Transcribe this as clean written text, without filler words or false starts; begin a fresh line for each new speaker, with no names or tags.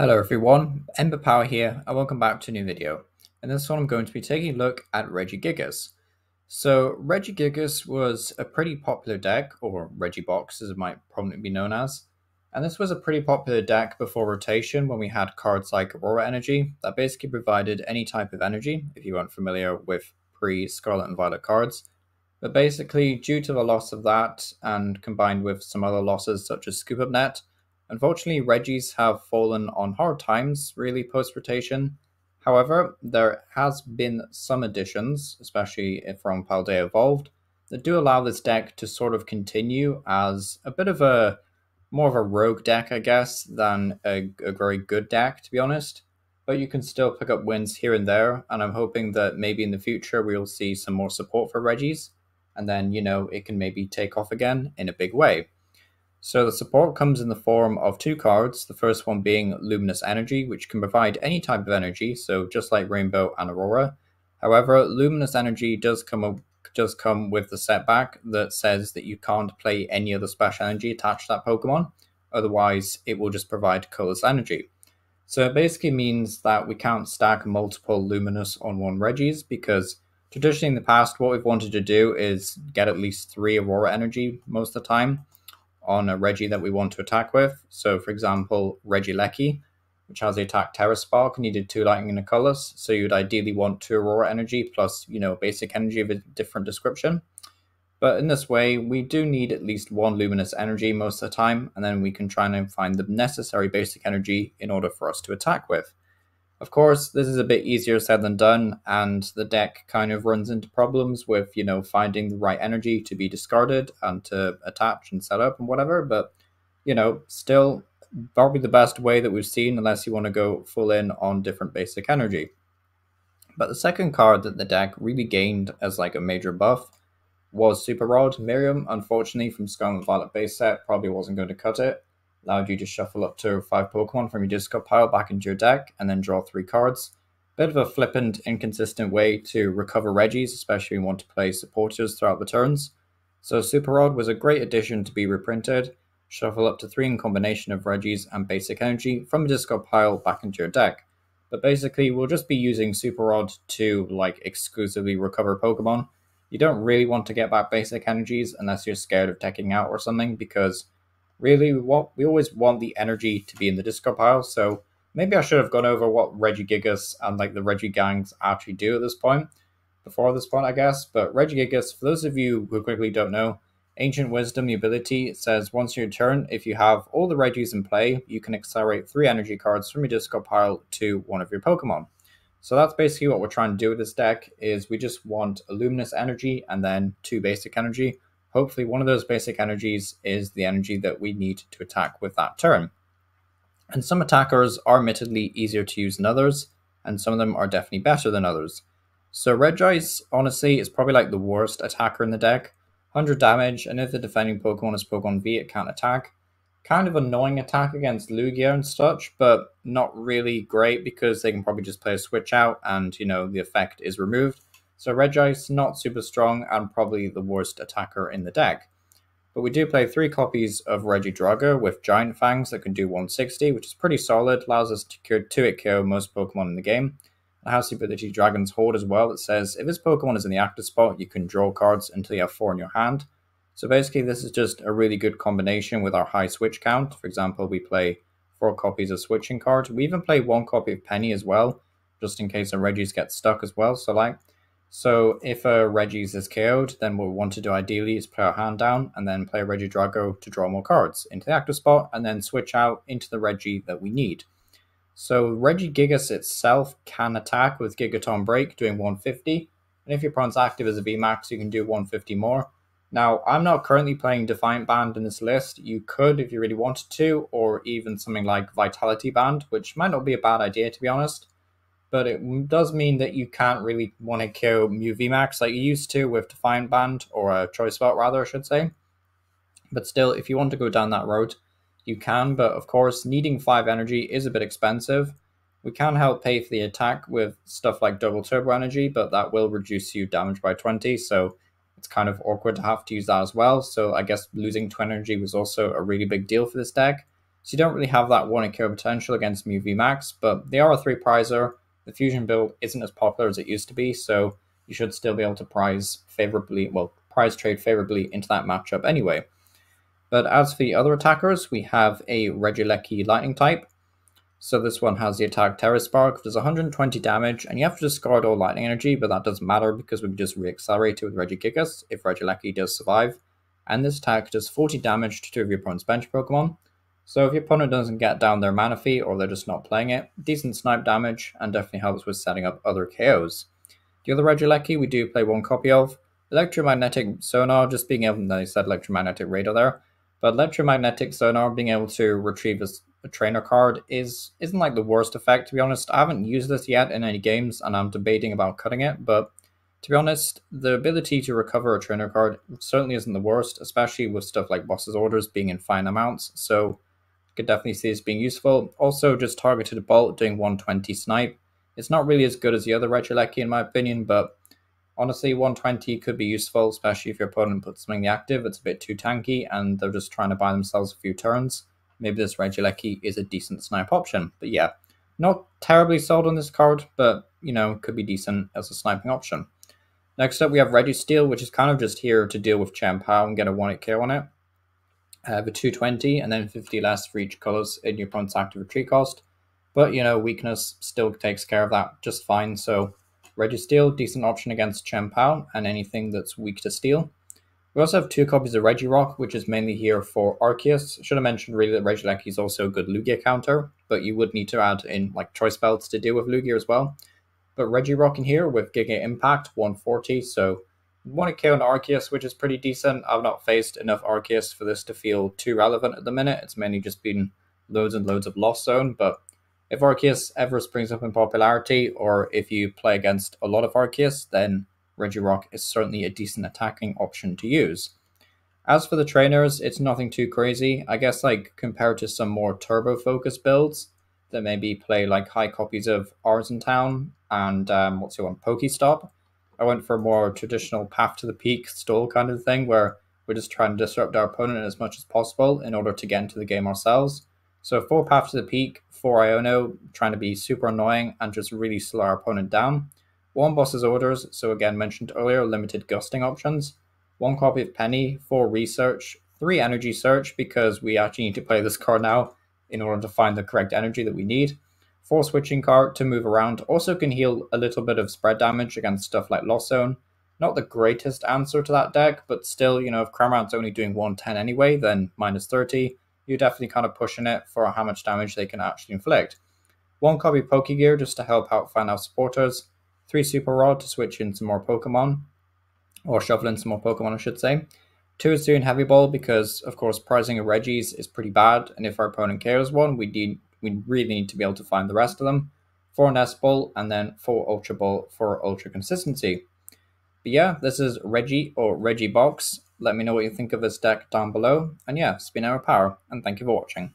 Hello everyone, Ember Power here and welcome back to a new video. In this one I'm going to be taking a look at Regigigas. So Regigigas was a pretty popular deck, or Regibox as it might probably be known as. And this was a pretty popular deck before rotation when we had cards like Aurora Energy that basically provided any type of energy, if you weren't familiar with pre-Scarlet and Violet cards. But basically, due to the loss of that and combined with some other losses such as Scoop Up Net, unfortunately, Regis have fallen on hard times, really, post-rotation. However, there has been some additions, especially from Paldea Evolved, that do allow this deck to sort of continue as a bit of a more of a rogue deck, I guess, than a very good deck, to be honest. But you can still pick up wins here and there, and I'm hoping that maybe in the future we'll see some more support for Regis, and then, it can maybe take off again in a big way. So the support comes in the form of two cards, the first one being Luminous Energy, which can provide any type of energy, so just like Rainbow and Aurora. However, Luminous Energy does come with the setback that says that you can't play any other special energy attached to that Pokemon, otherwise it will just provide colorless energy. So it basically means that we can't stack multiple Luminous on one Regis, because traditionally in the past what we've wanted to do is get at least 3 Aurora Energy most of the time on a Regi that we want to attack with. So for example, Regieleki, which has the attack Terra Spark, needed 2 Lightning and a Colorless, so you'd ideally want 2 Aurora Energy plus, basic energy of a different description. But in this way, we do need at least 1 Luminous Energy most of the time, and then we can try and find the necessary basic energy in order for us to attack with. Of course, this is a bit easier said than done, and the deck kind of runs into problems with, finding the right energy to be discarded and to attach and set up and whatever, but, still probably the best way that we've seen unless you want to go full in on different basic energy. But the second card that the deck really gained as like a major buff was Super Rod. Miriam, unfortunately, from Scarlet and Violet base set, probably wasn't going to cut it. Allowed you to shuffle up to 5 Pokemon from your discard pile back into your deck and then draw 3 cards. Bit of a flippant, inconsistent way to recover Regis, especially when you want to play supporters throughout the turns. So Super Rod was a great addition to be reprinted. Shuffle up to 3 in combination of Regis and basic energy from a discard pile back into your deck. But basically, we'll just be using Super Rod to exclusively recover Pokemon. You don't really want to get back basic energies unless you're scared of decking out or something, because really, we always want the energy to be in the discard pile, so maybe I should have gone over what Regigigas and the Regigangs actually do at this point, before this point, I guess. But Regigigas, for those of you who quickly don't know, Ancient Wisdom, the ability, says once your turn, if you have all the Regis in play, you can accelerate 3 energy cards from your discard pile to one of your Pokemon. So that's basically what we're trying to do with this deck, is we just want a Luminous Energy and then 2 basic energy. Hopefully one of those basic energies is the energy that we need to attack with that turn. And some attackers are admittedly easier to use than others, and some of them are definitely better than others. So Regis, honestly, is probably the worst attacker in the deck. 100 damage, and if the defending Pokemon is Pokemon V, it can't attack. Kind of annoying attack against Lugia and such, but not really great because they can probably just play a switch out and, the effect is removed. So Regis, not super strong and probably the worst attacker in the deck. But we do play 3 copies of Regidrago with Giant Fangs that can do 160, which is pretty solid, allows us to 2-hit KO most Pokemon in the game. It has the ability Dragon's Hoard as well that says if this Pokemon is in the active spot, you can draw cards until you have 4 in your hand. So basically this is just a really good combination with our high switch count. For example, we play 4 copies of switching cards. We even play 1 copy of Penny as well, just in case a Regis gets stuck as well. So if a Regis is KO'd, then what we want to do ideally is play our hand down and then play a Regidrago to draw more cards into the active spot and then switch out into the Regi that we need. So Regigigas itself can attack with Gigaton Break doing 150, and if your opponent's active as a VMAX, you can do 150 more. Now, I'm not currently playing Defiant Band in this list. You could if you really wanted to, or even something like Vitality Band, which might not be a bad idea to be honest. But it does mean that you can't really want to kill Mew VMAX like you used to with Defiant Band, or a Choice Belt rather, I should say. But still, if you want to go down that road, you can, but of course, needing 5 energy is a bit expensive. We can help pay for the attack with stuff like Double Turbo Energy, but that will reduce you damage by 20, so it's kind of awkward to have to use that as well. So I guess losing 20 energy was also a really big deal for this deck. so you don't really have that 1 KO potential against Mew VMAX, but they are a 3-prizer. The Fusion build isn't as popular as it used to be, so you should still be able to prize trade favorably into that matchup anyway. But as for the other attackers, we have a Regieleki Lightning type. So this one has the attack Terra Spark, does 120 damage, and you have to discard all lightning energy, but that doesn't matter because we can just re-accelerate it with Regigigas if Regieleki does survive. And this attack does 40 damage to 2 of your opponent's bench Pokemon. So if your opponent doesn't get down their mana fee or they're just not playing it, decent snipe damage and definitely helps with setting up other KOs. The other Regieleki we do play 1 copy of. Electromagnetic Sonar, just being able to, I said electromagnetic radar there, but electromagnetic sonar, being able to retrieve a trainer card isn't like the worst effect, to be honest. I haven't used this yet in any games, and I'm debating about cutting it, but to be honest, the ability to recover a trainer card certainly isn't the worst, especially with stuff like boss's orders being in fine amounts, so I could definitely see this being useful. Also, just targeted bolt doing 120 snipe. It's not really as good as the other Regieleki in my opinion, but honestly, 120 could be useful, especially if your opponent puts something in the active that's a bit too tanky and they're just trying to buy themselves a few turns. Maybe this Regieleki is a decent snipe option. But yeah, not terribly sold on this card, but, could be decent as a sniping option. Next up, we have Registeel, which is kind of just here to deal with Chien-Pao and get a 1-hit KO on it. The 220 and then 50 less for each colors in your opponent's active retreat cost. But, weakness still takes care of that just fine, so Registeel, decent option against Chien-Pao and anything that's weak to steel. We also have 2 copies of Regirock, which is mainly here for Arceus. Should have mentioned really that Regieleki is also a good Lugia counter, but you would need to add in like choice belts to deal with Lugia as well. But Regirock in here with Giga Impact 140, so 1 KO on Arceus, which is pretty decent. I've not faced enough Arceus for this to feel too relevant at the minute. It's mainly just been loads and loads of Lost Zone, but if Arceus ever springs up in popularity, or if you play against a lot of Arceus, then Regirock is certainly a decent attacking option to use. As for the trainers, it's nothing too crazy. I guess like compared to some more turbo-focused builds that maybe play like high copies of Arzentown and Pokestop, I went for a more traditional path to the peak stall kind of thing where we're just trying to disrupt our opponent as much as possible in order to get into the game ourselves. So 4 Path to the Peak, 4 Iono, trying to be super annoying and just really slow our opponent down. 1 Boss's Orders, so again mentioned earlier, limited gusting options. 1 copy of Penny, 4 Research, 3 Energy Search, because we actually need to play this card now in order to find the correct energy that we need. 4 Switching Cart to move around, also can heal a little bit of spread damage against stuff like Lost Zone. Not the greatest answer to that deck, but still, if Cramorant's only doing 110 anyway, then minus 30. You're definitely kind of pushing it for how much damage they can actually inflict. 1 copy Pokégear just to help out final supporters. 3 Super Rod to switch in some more Pokemon. Or shuffle in some more Pokemon, I should say. 2 Hisuian Heavy Ball because, of course, prizing a Regis is pretty bad. And if our opponent KOs one, we really need to be able to find the rest of them. 4 Nest Ball and then 4 Ultra Ball for Ultra Consistency. But yeah, this is Regi or Regibox. Let me know what you think of this deck down below. And yeah, it's been Iono PAL, and thank you for watching.